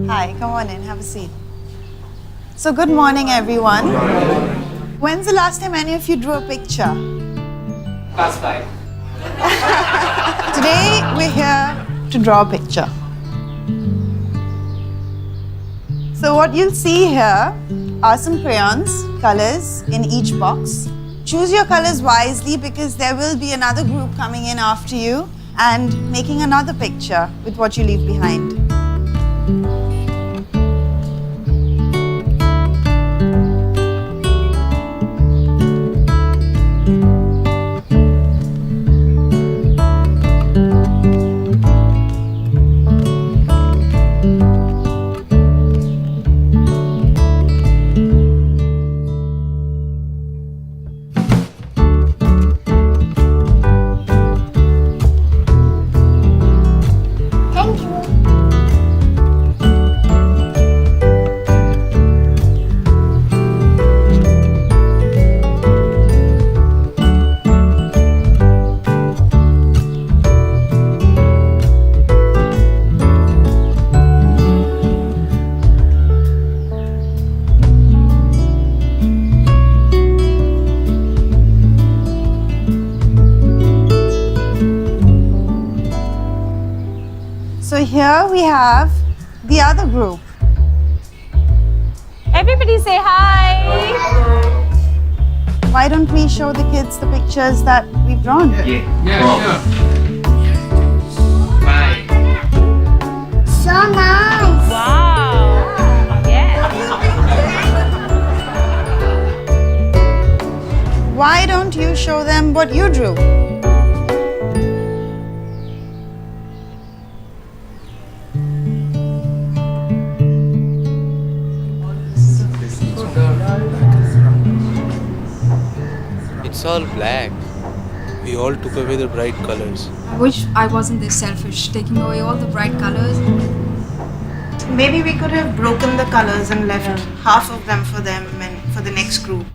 Hi, come on in, have a seat. So, good morning, everyone. When's the last time any of you drew a picture? Past 5. Today, we're here to draw a picture. So, what you'll see here are some crayons, colors in each box. Choose your colors wisely because there will be another group coming in after you and making another picture with what you leave behind. Thank you. So here we have the other group. Everybody say hi. Why don't we show the kids the pictures that we've drawn? Yeah, sure. Bye. So nice. Wow. Yes. Why don't you show them what you drew? It's all black. We all took away the bright colors. I wish I wasn't this selfish, taking away all the bright colors. Maybe we could have broken the colors and left half of them for them and for the next group.